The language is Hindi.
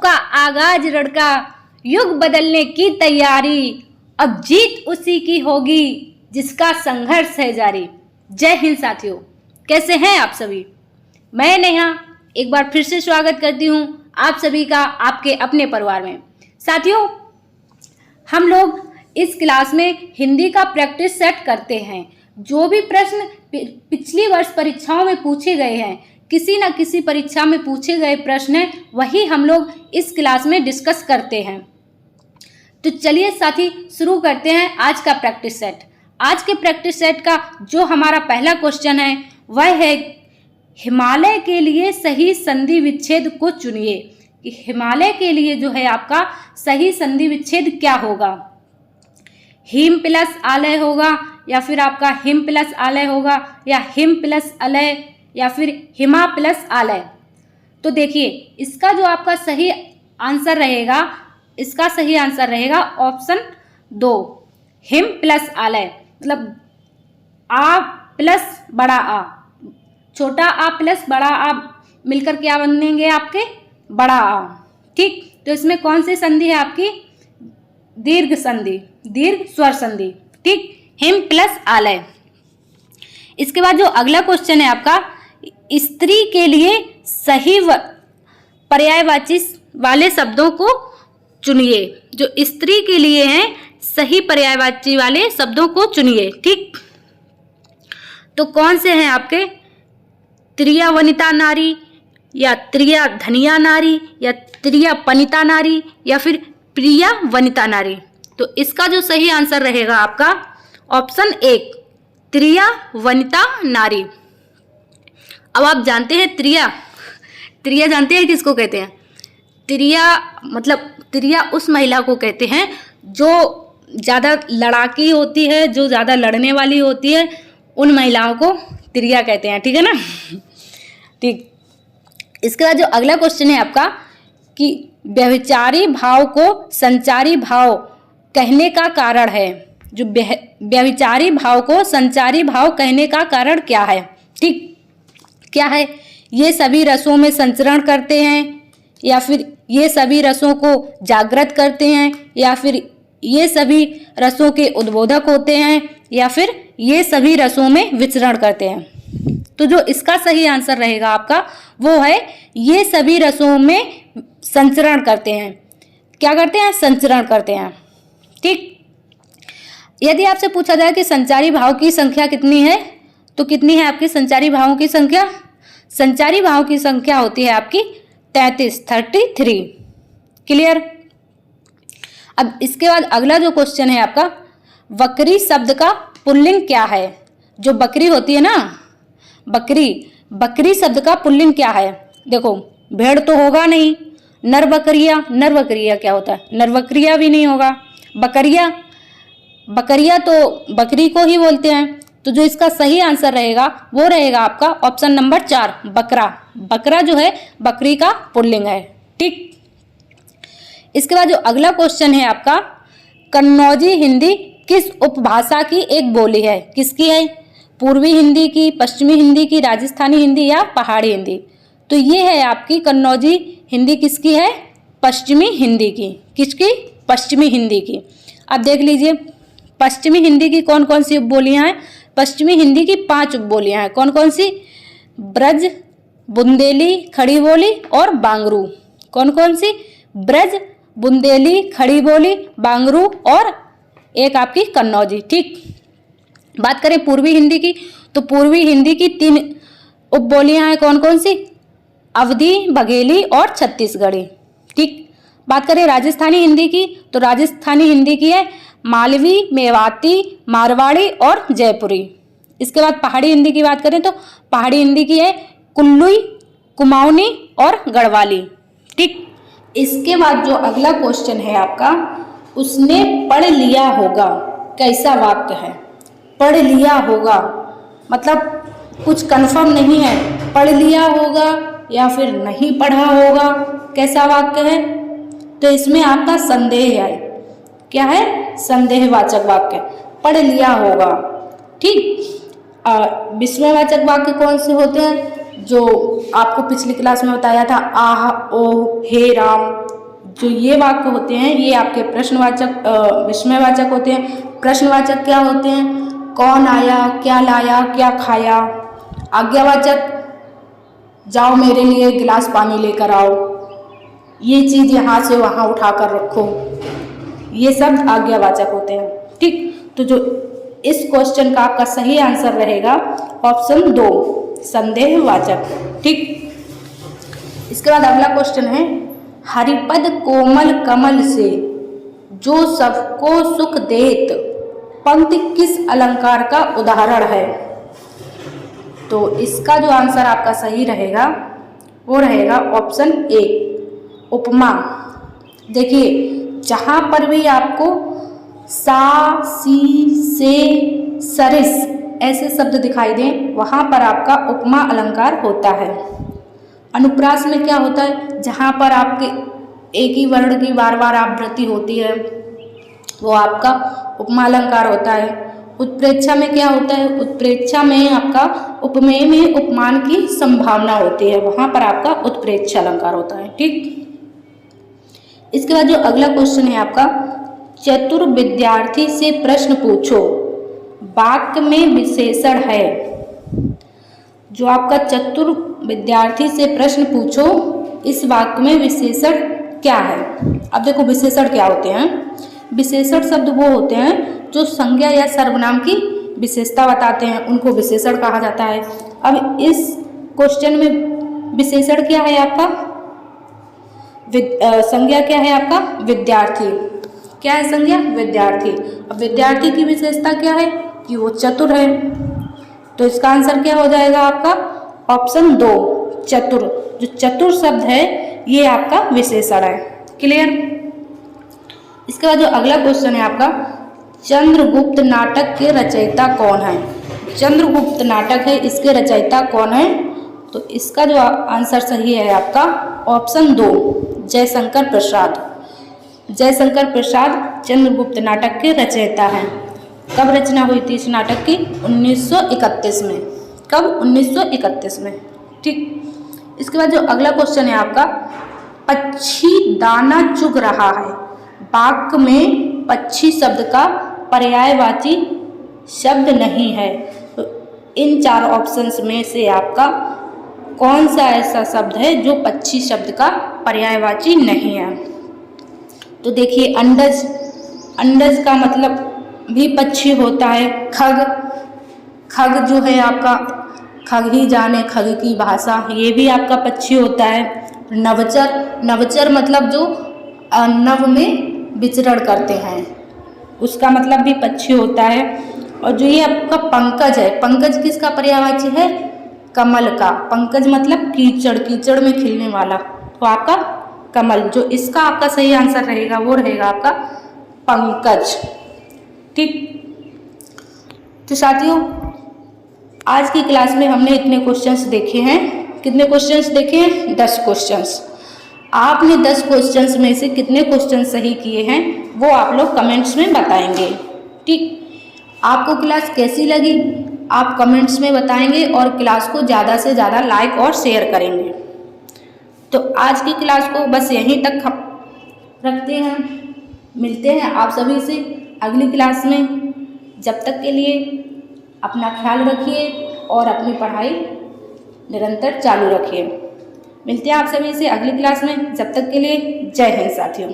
का आगाज रड़का, युग बदलने की तैयारी, अब जीत उसी की होगी जिसका संघर्ष है जारी। जय हिंद साथियों, कैसे हैं आप सभी। मैं नेहा एक बार फिर से स्वागत करती हूं आप सभी का आपके अपने परिवार में। साथियों, हम लोग इस क्लास में हिंदी का प्रैक्टिस सेट करते हैं। जो भी प्रश्न पिछली वर्ष परीक्षाओं में पूछे गए हैं, किसी न किसी परीक्षा में पूछे गए प्रश्न हैं, वही हम लोग इस क्लास में डिस्कस करते हैं। तो चलिए साथी शुरू करते हैं आज का प्रैक्टिस सेट। आज के प्रैक्टिस सेट का जो हमारा पहला क्वेश्चन है वह है, हिमालय के लिए सही संधि विच्छेद को चुनिए। कि हिमालय के लिए जो है आपका सही संधि विच्छेद क्या होगा। हिम प्लस आलय होगा, या फिर आपका हिम प्लस आलय होगा, या हिम प्लस अलय, या फिर हिमा प्लस आलय। तो देखिए इसका जो आपका सही आंसर रहेगा, इसका सही आंसर रहेगा ऑप्शन 2, हिम प्लस आलय। मतलब आ प्लस बड़ा आ, छोटा आ प्लस बड़ा आ मिलकर क्या बनेंगे आपके, बड़ा आ। ठीक, तो इसमें कौन सी संधि है आपकी, दीर्घ संधि, दीर्घ स्वर संधि। ठीक, हिम प्लस आलय। इसके बाद जो अगला क्वेश्चन है आपका, स्त्री के लिए सही पर्यायवाची वाले शब्दों को चुनिए। जो स्त्री के लिए हैं सही पर्यायवाची वाले शब्दों को चुनिए। ठीक, तो कौन से हैं आपके, त्रिया वनिता नारी, या त्रिया धनिया नारी, या त्रिया पनिता नारी, या फिर प्रिया वनिता नारी। तो इसका जो सही आंसर रहेगा आपका ऑप्शन 1, त्रिया वनिता नारी। अब आप जानते हैं त्रिया जानते हैं किसको कहते हैं। त्रिया उस महिला को कहते हैं जो ज़्यादा लड़ाकी होती है, जो ज़्यादा लड़ने वाली होती है, उन महिलाओं को त्रिया कहते हैं। ठीक है ना। ठीक, इसके बाद जो अगला क्वेश्चन है आपका, कि व्यभिचारी भाव को संचारी भाव कहने का कारण है। जो व्यभिचारी भाव को संचारी भाव कहने का कारण क्या है। ठीक, क्या है, ये सभी रसों में संचरण करते हैं, या फिर ये सभी रसों को जागृत करते हैं, या फिर ये सभी रसों के उद्बोधक होते हैं, या फिर ये सभी रसों में विचरण करते हैं। तो जो इसका सही आंसर रहेगा आपका वो है, ये सभी रसों में संचरण करते हैं। क्या करते हैं, संचरण करते हैं। ठीक, यदि आपसे पूछा जाए कि संचारी भाव की संख्या कितनी है, तो कितनी है आपकी संचारी भावों की संख्या। संचारी भाव की संख्या होती है आपकी 33। क्लियर। अब इसके बाद अगला जो क्वेश्चन है आपका, बकरी शब्द का पुल्लिंग क्या है। जो बकरी होती है ना, बकरी शब्द का पुल्लिंग क्या है। देखो, भेड़ तो होगा नहीं, नर बकरिया क्या होता है, नर बकरिया भी नहीं होगा, बकरिया तो बकरी को ही बोलते हैं। तो जो इसका सही आंसर रहेगा वो रहेगा आपका ऑप्शन नंबर 4, बकरा जो है बकरी का पुल्लिंग है। ठीक, इसके बाद जो अगला क्वेश्चन है आपका, कन्नौजी हिंदी किस उपभाषा की एक बोली है। किसकी है, पूर्वी हिंदी की, पश्चिमी हिंदी की, राजस्थानी हिंदी, या पहाड़ी हिंदी। तो ये है आपकी कन्नौजी हिंदी किसकी है, पश्चिमी हिंदी की। किसकी, पश्चिमी हिंदी की। अब देख लीजिए पश्चिमी हिंदी की कौन कौन सी उपबोलियां हैं। पश्चिमी हिंदी की 5 उपबोलियां हैं। कौन कौन सी, ब्रज, बुंदेली, खड़ी बोली और बांगरू। कौन कौन सी, ब्रज, बुंदेली, खड़ी बोली, बांगरू और एक आपकी कन्नौजी। ठीक, बात करें पूर्वी हिंदी की, तो पूर्वी हिंदी की 3 उपबोलियां हैं। कौन कौन सी, अवधी, बघेली और छत्तीसगढ़ी। ठीक, बात करें राजस्थानी हिंदी की, तो राजस्थानी हिंदी की है मालवी, मेवाती, मारवाड़ी और जयपुरी। इसके बाद पहाड़ी हिंदी की बात करें तो पहाड़ी हिंदी की है कुल्लुई, कुमाऊनी और गढ़वाली। ठीक, इसके बाद जो अगला क्वेश्चन है आपका, उसने पढ़ लिया होगा कैसा वाक्य है। पढ़ लिया होगा मतलब कुछ कंफर्म नहीं है, पढ़ लिया होगा या फिर नहीं पढ़ा होगा, कैसा वाक्य है। तो इसमें आपका संदेह है। क्या है, संदेहवाचक वाक्य, पढ़ लिया होगा। ठीक, विस्मयवाचक वाक्य कौन से होते हैं, जो आपको पिछली क्लास में बताया था, आह, ओह, हे राम, जो ये वाक्य होते हैं ये आपके प्रश्नवाचक विस्मयवाचक होते हैं। प्रश्नवाचक क्या होते हैं? कौन आया, क्या लाया, क्या खाया। आज्ञावाचक जाओ मेरे लिए गिलास पानी लेकर आओ, ये चीज़ यहाँ से वहाँ उठा कर रखो, ये सब आज्ञावाचक होते हैं। ठीक, तो जो इस क्वेश्चन का आपका सही आंसर रहेगा ऑप्शन 2 संदेहवाचक। ठीक, इसके बाद अगला क्वेश्चन है, हरिपद कोमल कमल से जो सबको सुख देत पंक्ति किस अलंकार का उदाहरण है? तो इसका जो आंसर आपका सही रहेगा वो रहेगा ऑप्शन ए उपमा। देखिए जहाँ पर भी आपको सा, सी, से, सरिस ऐसे शब्द दिखाई दें वहाँ पर आपका उपमा अलंकार होता है। अनुप्रास में क्या होता है? जहाँ पर आपके एक ही वर्ण की बार बार आवृत्ति होती है वो आपका उपमा अलंकार होता है। उत्प्रेक्षा में क्या होता है? उत्प्रेक्षा में आपका उपमेय में उपमान की संभावना होती है, वहाँ पर आपका उत्प्रेक्षा अलंकार होता है। ठीक, इसके बाद जो अगला क्वेश्चन है आपका, चतुर विद्यार्थी से प्रश्न पूछो वाक्य में विशेषण है। जो आपका चतुर विद्यार्थी से प्रश्न पूछो इस वाक्य में विशेषण क्या है? अब देखो विशेषण क्या होते हैं? विशेषण शब्द वो होते हैं जो संज्ञा या सर्वनाम की विशेषता बताते हैं, उनको विशेषण कहा जाता है। अब इस क्वेश्चन में विशेषण क्या है आपका? संज्ञा क्या है आपका? विद्यार्थी। क्या है संज्ञा? विद्यार्थी। अब विद्यार्थी की विशेषता क्या है? कि वो चतुर है। तो इसका आंसर क्या हो जाएगा आपका? ऑप्शन 2 चतुर। जो चतुर शब्द है ये आपका विशेषण है। क्लियर? इसके बाद जो अगला क्वेश्चन है आपका, चंद्रगुप्त नाटक के रचयिता कौन है? चंद्रगुप्त नाटक है, इसके रचयिता कौन है? तो इसका जो आंसर सही है आपका ऑप्शन 2 जयशंकर प्रसाद। जयशंकर प्रसाद चंद्रगुप्त नाटक के रचयिता हैं। कब रचना हुई थी इस नाटक की? 1931 में। कब? 1931 में। ठीक, इसके बाद जो अगला क्वेश्चन है आपका, पक्षी दाना चुग रहा है वाक्य में पक्षी शब्द का पर्यायवाची शब्द नहीं है। तो इन 4 ऑप्शंस में से आपका कौन सा ऐसा शब्द है जो पक्षी शब्द का पर्यायवाची नहीं है? तो देखिए अंडज, अंडज का मतलब भी पक्षी होता है। खग, खग जो है आपका खग ही जाने खग की भाषा, ये भी आपका पक्षी होता है। नवचर, नवचर मतलब जो नव में विचरण करते हैं उसका मतलब भी पक्षी होता है। और जो ये आपका पंकज है, पंकज किसका पर्यायवाची है? कमल का। पंकज मतलब कीचड़, कीचड़ में खिलने वाला, तो आपका कमल। जो इसका आपका सही आंसर रहेगा वो रहेगा आपका पंकज। ठीक, तो साथियों आज की क्लास में हमने इतने क्वेश्चंस देखे हैं। कितने क्वेश्चंस देखे हैं? 10 क्वेश्चंस। आपने 10 क्वेश्चंस में से कितने क्वेश्चन सही किए हैं वो आप लोग कमेंट्स में बताएंगे। ठीक, आपको क्लास कैसी लगी आप कमेंट्स में बताएंगे और क्लास को ज़्यादा से ज़्यादा लाइक और शेयर करेंगे। तो आज की क्लास को बस यहीं तक रखते हैं। मिलते हैं आप सभी से अगली क्लास में। जब तक के लिए अपना ख्याल रखिए और अपनी पढ़ाई निरंतर चालू रखिए। मिलते हैं आप सभी से अगली क्लास में। जब तक के लिए जय हिंद साथियों।